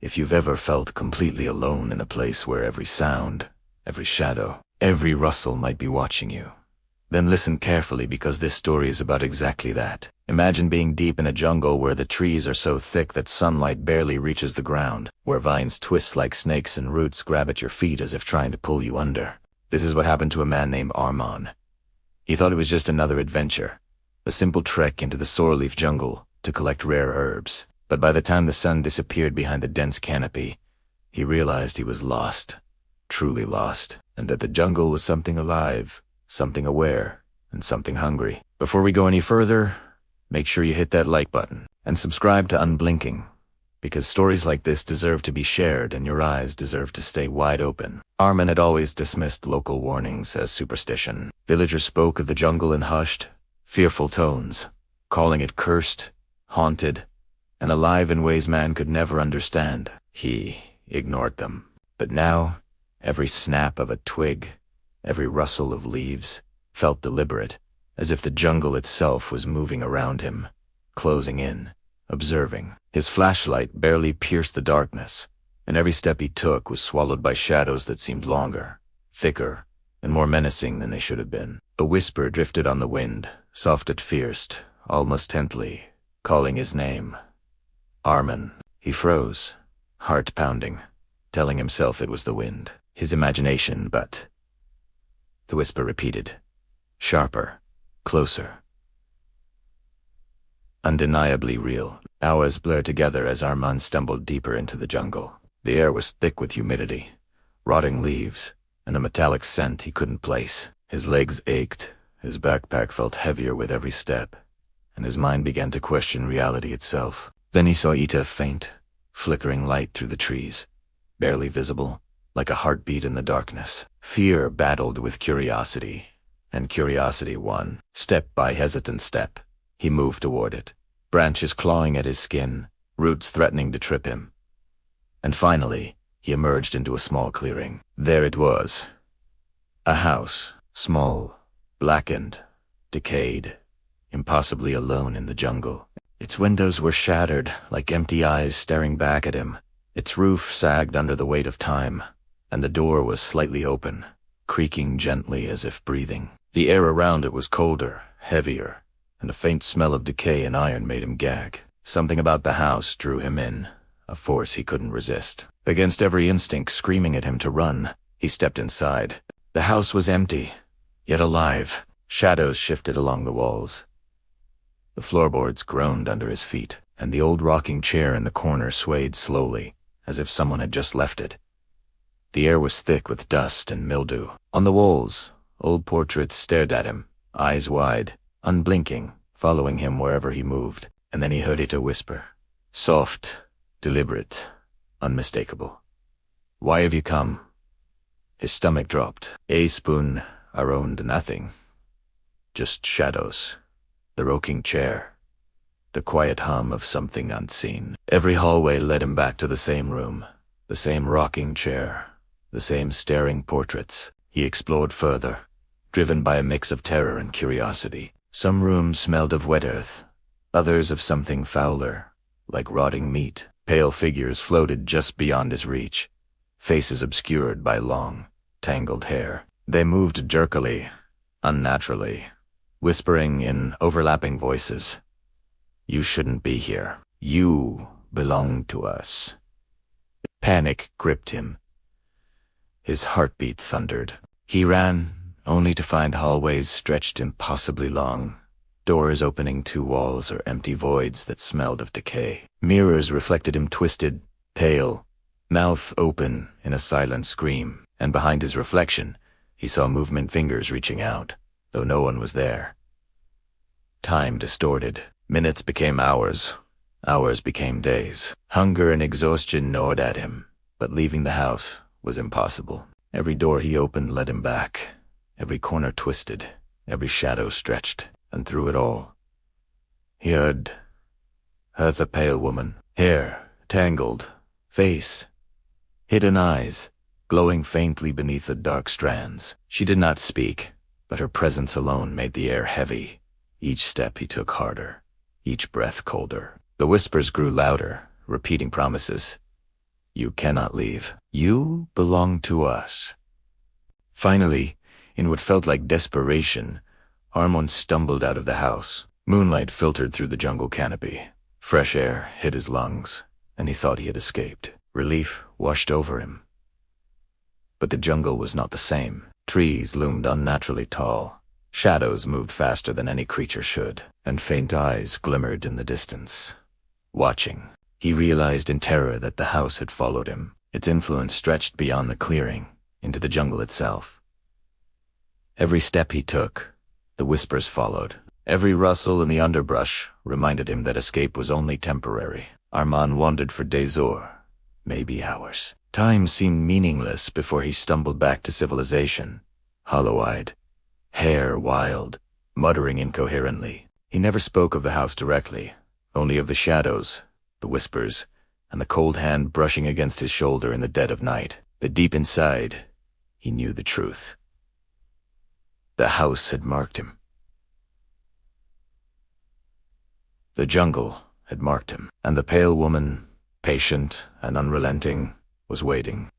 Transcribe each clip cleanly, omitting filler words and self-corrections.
If you've ever felt completely alone in a place where every sound, every shadow, every rustle might be watching you, then listen carefully, because this story is about exactly that. Imagine being deep in a jungle where the trees are so thick that sunlight barely reaches the ground, where vines twist like snakes and roots grab at your feet as if trying to pull you under. This is what happened to a man named Arman. He thought it was just another adventure, a simple trek into the Sorrowleaf Jungle to collect rare herbs. But by the time the sun disappeared behind the dense canopy, he realized he was lost, truly lost, and that the jungle was something alive, something aware, and something hungry. Before we go any further, make sure you hit that like button and subscribe to Unblinking, because stories like this deserve to be shared and your eyes deserve to stay wide open. Arman had always dismissed local warnings as superstition. Villagers spoke of the jungle in hushed, fearful tones, calling it cursed, haunted, and alive in ways man could never understand. He ignored them. But now, every snap of a twig, every rustle of leaves, felt deliberate, as if the jungle itself was moving around him, closing in, observing. His flashlight barely pierced the darkness, and every step he took was swallowed by shadows that seemed longer, thicker, and more menacing than they should have been. A whisper drifted on the wind, soft at first, almost gently, calling his name. Arman. He froze, heart pounding, telling himself it was the wind, his imagination, but the whisper repeated, sharper, closer. Undeniably real. Hours blurred together as Arman stumbled deeper into the jungle. The air was thick with humidity, rotting leaves, and a metallic scent he couldn't place. His legs ached, his backpack felt heavier with every step, and his mind began to question reality itself. Then he saw Ita, faint, flickering light through the trees, barely visible, like a heartbeat in the darkness. Fear battled with curiosity, and curiosity won. Step by hesitant step, he moved toward it, branches clawing at his skin, roots threatening to trip him. And finally, he emerged into a small clearing. There it was. A house, small, blackened, decayed, impossibly alone in the jungle. Its windows were shattered, like empty eyes staring back at him. Its roof sagged under the weight of time, and the door was slightly open, creaking gently as if breathing. The air around it was colder, heavier, and a faint smell of decay and iron made him gag. Something about the house drew him in, a force he couldn't resist. Against every instinct screaming at him to run, he stepped inside. The house was empty, yet alive. Shadows shifted along the walls. The floorboards groaned under his feet, and the old rocking chair in the corner swayed slowly, as if someone had just left it. The air was thick with dust and mildew. On the walls, old portraits stared at him, eyes wide, unblinking, following him wherever he moved. And then he heard Ita whisper, soft, deliberate, unmistakable. "Why have you come?" His stomach dropped. A spoon around nothing. Just shadows. The rocking chair. The quiet hum of something unseen. Every hallway led him back to the same room. The same rocking chair. The same staring portraits. He explored further, driven by a mix of terror and curiosity. Some rooms smelled of wet earth. Others of something fouler, like rotting meat. Pale figures floated just beyond his reach, faces obscured by long, tangled hair. They moved jerkily, unnaturally, whispering in overlapping voices. "You shouldn't be here. You belong to us." Panic gripped him. His heartbeat thundered. He ran, only to find hallways stretched impossibly long, doors opening to walls or empty voids that smelled of decay. Mirrors reflected him twisted, pale, mouth open in a silent scream, and behind his reflection, he saw movement fingers reaching out, though no one was there. Time distorted. Minutes became hours. Hours became days. Hunger and exhaustion gnawed at him, but leaving the house was impossible. Every door he opened led him back. Every corner twisted, every shadow stretched, and through it all, he heard the pale woman. Hair, tangled, face, hidden eyes, glowing faintly beneath the dark strands. She did not speak, but her presence alone made the air heavy. Each step he took harder, each breath colder. The whispers grew louder, repeating promises. You cannot leave. You belong to us. Finally, in what felt like desperation, Arman stumbled out of the house. Moonlight filtered through the jungle canopy. Fresh air hit his lungs, and he thought he had escaped. Relief washed over him. But the jungle was not the same. Trees loomed unnaturally tall. Shadows moved faster than any creature should, and faint eyes glimmered in the distance. Watching, he realized in terror that the house had followed him. Its influence stretched beyond the clearing, into the jungle itself. Every step he took, the whispers followed. Every rustle in the underbrush reminded him that escape was only temporary. Arman wandered for days or maybe hours. Time seemed meaningless before he stumbled back to civilization, hollow-eyed, hair wild, muttering incoherently. He never spoke of the house directly, only of the shadows, the whispers, and the cold hand brushing against his shoulder in the dead of night. But deep inside, he knew the truth. The house had marked him. The jungle had marked him, and the pale woman, patient and unrelenting, was waiting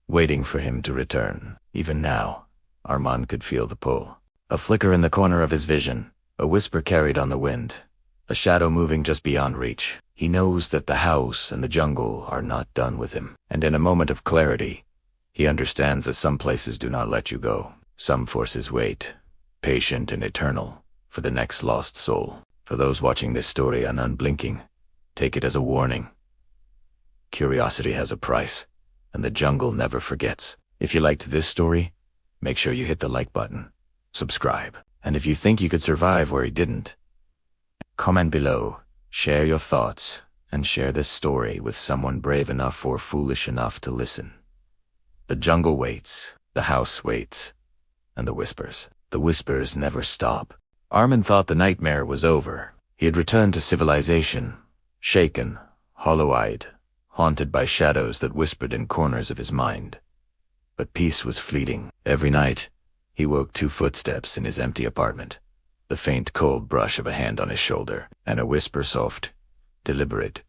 for him to return. Even now, Arman could feel the pull. A flicker in the corner of his vision, a whisper carried on the wind, a shadow moving just beyond reach. He knows that the house and the jungle are not done with him, and in a moment of clarity, he understands that some places do not let you go. Some forces wait, patient and eternal, for the next lost soul. For those watching this story on Unblinking, take it as a warning. Curiosity has a price, and the jungle never forgets. If you liked this story, make sure you hit the like button, subscribe, and if you think you could survive where he didn't, comment below, share your thoughts, and share this story with someone brave enough or foolish enough to listen. The jungle waits, the house waits, and the whispers never stop. Arman thought the nightmare was over. He had returned to civilization, shaken, hollow-eyed, haunted by shadows that whispered in corners of his mind. But peace was fleeting. Every night, he woke to footsteps in his empty apartment, the faint cold brush of a hand on his shoulder, and a whisper soft, deliberate,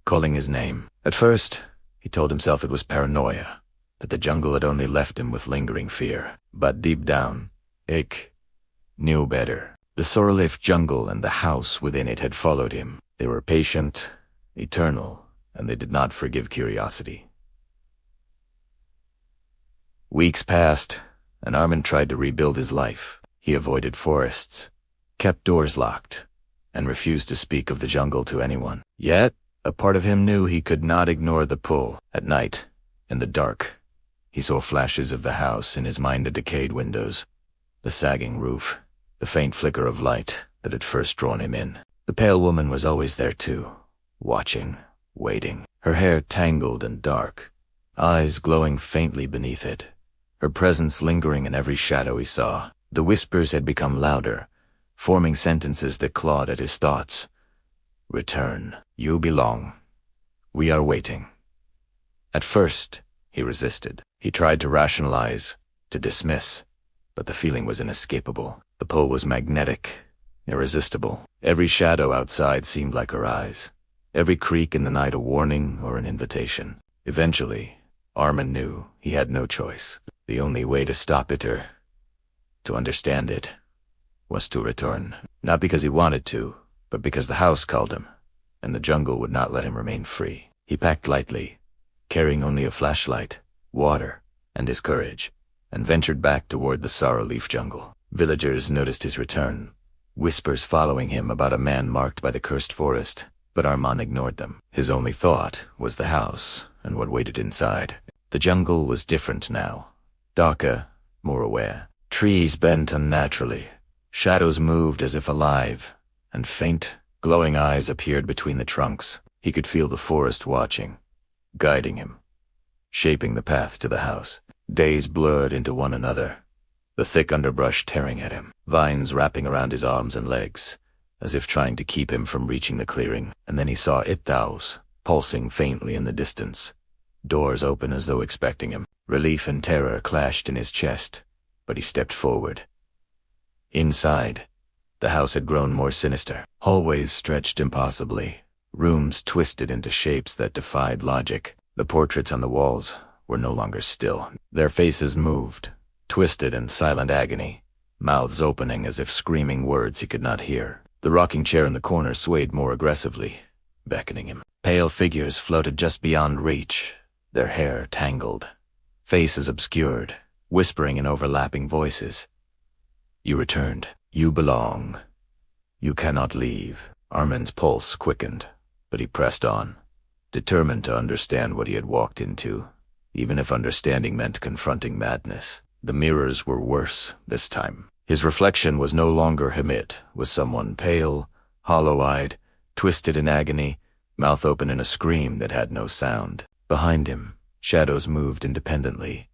calling his name. At first, he told himself it was paranoia, that the jungle had only left him with lingering fear. But deep down, Ich knew better. The Sorrowleaf Jungle and the house within it had followed him. They were patient, eternal, and they did not forgive curiosity. Weeks passed, and Arman tried to rebuild his life. He avoided forests, kept doors locked, and refused to speak of the jungle to anyone. Yet, a part of him knew he could not ignore the pull. At night, in the dark, he saw flashes of the house in his mind, the decayed windows, the sagging roof, the faint flicker of light that had first drawn him in. The pale woman was always there too, watching, waiting, her hair tangled and dark, eyes glowing faintly beneath it, her presence lingering in every shadow he saw. The whispers had become louder, forming sentences that clawed at his thoughts. Return. You belong. We are waiting. At first, he resisted. He tried to rationalize, to dismiss, but the feeling was inescapable. The pull was magnetic, irresistible. Every shadow outside seemed like her eyes, every creak in the night a warning or an invitation. Eventually, Arman knew he had no choice. The only way to stop it, or to understand it, was to return. Not because he wanted to, but because the house called him, and the jungle would not let him remain free. He packed lightly, carrying only a flashlight, water, and his courage, and ventured back toward the Sorrowleaf Jungle. Villagers noticed his return, whispers following him about a man marked by the cursed forest, but Arman ignored them. His only thought was the house and what waited inside. The jungle was different now, darker, more aware. Trees bent unnaturally, shadows moved as if alive, and faint, glowing eyes appeared between the trunks. He could feel the forest watching, guiding him, shaping the path to the house. Days blurred into one another, the thick underbrush tearing at him, vines wrapping around his arms and legs, as if trying to keep him from reaching the clearing. And then he saw Ithaus, pulsing faintly in the distance, doors open as though expecting him. Relief and terror clashed in his chest, but he stepped forward. Inside, the house had grown more sinister. Hallways stretched impossibly, rooms twisted into shapes that defied logic. The portraits on the walls were no longer still. Their faces moved, twisted in silent agony, mouths opening as if screaming words he could not hear. The rocking chair in the corner swayed more aggressively, beckoning him. Pale figures floated just beyond reach, their hair tangled, faces obscured, whispering in overlapping voices. You returned. You belong. You cannot leave. Arman's pulse quickened, but he pressed on, determined to understand what he had walked into, even if understanding meant confronting madness. The mirrors were worse this time. His reflection was no longer him. It was someone pale, hollow-eyed, twisted in agony, mouth open in a scream that had no sound. Behind him, shadows moved independently,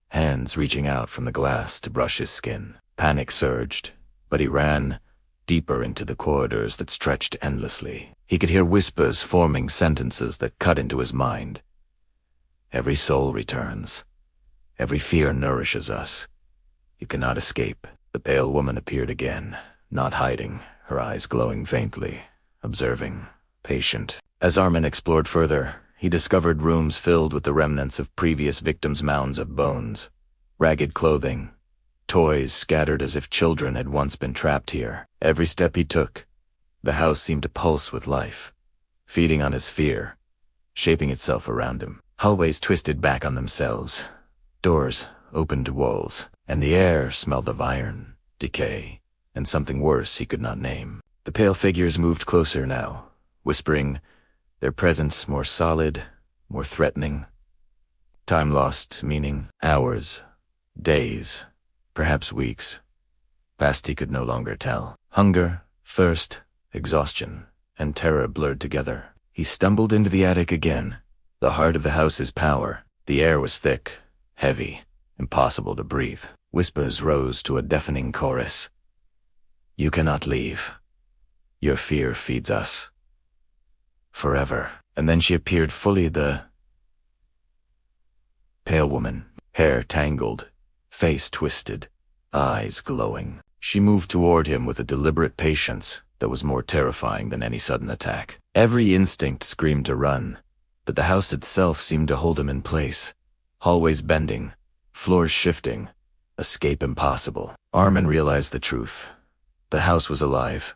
hands reaching out from the glass to brush his skin. Panic surged, but he ran deeper into the corridors that stretched endlessly. He could hear whispers forming sentences that cut into his mind. Every soul returns. Every fear nourishes us. You cannot escape. The pale woman appeared again, not hiding, her eyes glowing faintly, observing, patient. As Arman explored further, he discovered rooms filled with the remnants of previous victims' mounds of bones, ragged clothing, toys scattered as if children had once been trapped here. Every step he took, the house seemed to pulse with life, feeding on his fear, shaping itself around him. Hallways twisted back on themselves, doors opened to walls, and the air smelled of iron, decay, and something worse he could not name. The pale figures moved closer now, whispering, their presence more solid, more threatening. Time lost meaning. Hours, days, perhaps weeks. Past he could no longer tell. Hunger, thirst, exhaustion, and terror blurred together. He stumbled into the attic again, the heart of the house's power. The air was thick, heavy, impossible to breathe. Whispers rose to a deafening chorus. You cannot leave. Your fear feeds us. Forever. And then she appeared fully, the pale woman, hair tangled, face twisted, eyes glowing. She moved toward him with a deliberate patience that was more terrifying than any sudden attack. Every instinct screamed to run, but the house itself seemed to hold him in place. Hallways bending, floors shifting, escape impossible. Arman realized the truth. The house was alive.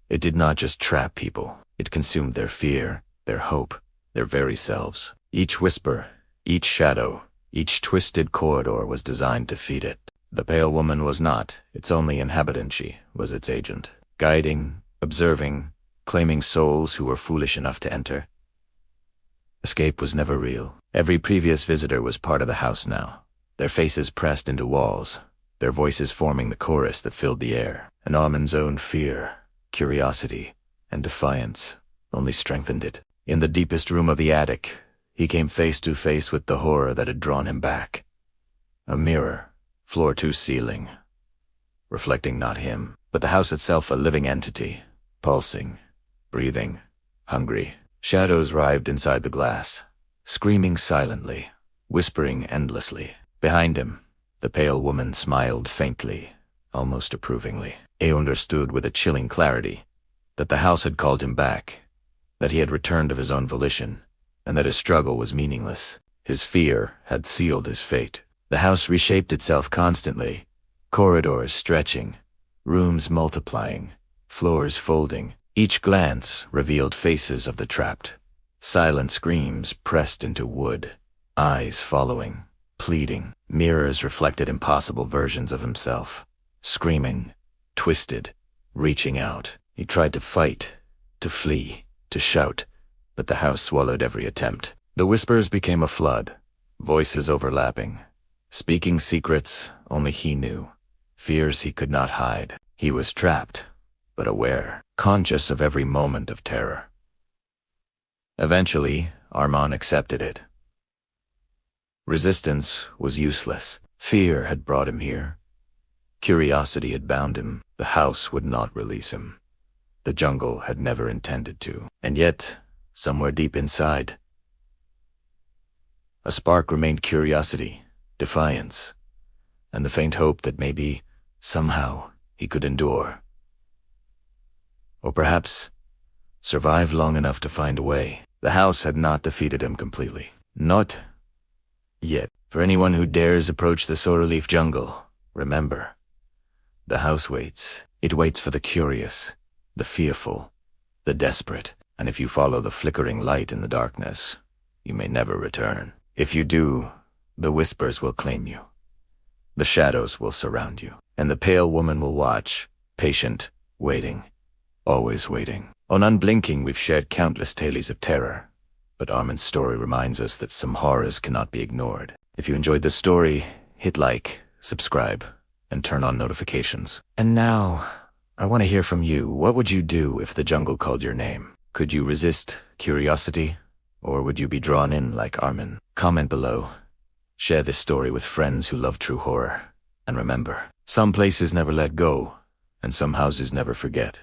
It did not just trap people. It consumed their fear, their hope, their very selves. Each whisper, each shadow, each twisted corridor was designed to feed it. The pale woman was not its only inhabitant. She was its agent, guiding, observing, claiming souls who were foolish enough to enter. Escape was never real. Every previous visitor was part of the house now, their faces pressed into walls, their voices forming the chorus that filled the air. And Arman's own fear, curiosity, and defiance only strengthened it. In the deepest room of the attic, he came face to face with the horror that had drawn him back. A mirror, floor to ceiling, reflecting not him, but the house itself, a living entity, pulsing, breathing, hungry. Shadows writhed inside the glass, screaming silently, whispering endlessly. Behind him, the pale woman smiled faintly, almost approvingly. He understood with a chilling clarity that the house had called him back, that he had returned of his own volition, and that his struggle was meaningless. His fear had sealed his fate. The house reshaped itself constantly, corridors stretching, rooms multiplying, floors folding. Each glance revealed faces of the trapped, silent screams pressed into wood, eyes following, pleading. Mirrors reflected impossible versions of himself, screaming, twisted, reaching out. He tried to fight, to flee, to shout, but the house swallowed every attempt. The whispers became a flood, voices overlapping, speaking secrets only he knew, fears he could not hide. He was trapped, but aware, conscious of every moment of terror. Eventually, Arman accepted it. Resistance was useless. Fear had brought him here. Curiosity had bound him. The house would not release him. The jungle had never intended to. And yet, somewhere deep inside, a spark remained: curiosity, defiance, and the faint hope that maybe, somehow, he could endure. Or perhaps, survive long enough to find a way. The house had not defeated him completely. Not yet. For anyone who dares approach the Sorrowleaf Jungle, remember, the house waits. It waits for the curious, the fearful, the desperate, and if you follow the flickering light in the darkness, you may never return. If you do, the whispers will claim you. The shadows will surround you, and the pale woman will watch, patient, waiting, always waiting. On Unblinking, we've shared countless tales of terror, but Arman's story reminds us that some horrors cannot be ignored. If you enjoyed the story, hit like, subscribe, and turn on notifications. And now, I want to hear from you. What would you do if the jungle called your name? Could you resist curiosity, or would you be drawn in like Arman? Comment below. Share this story with friends who love true horror. And remember, some places never let go, and some houses never forget.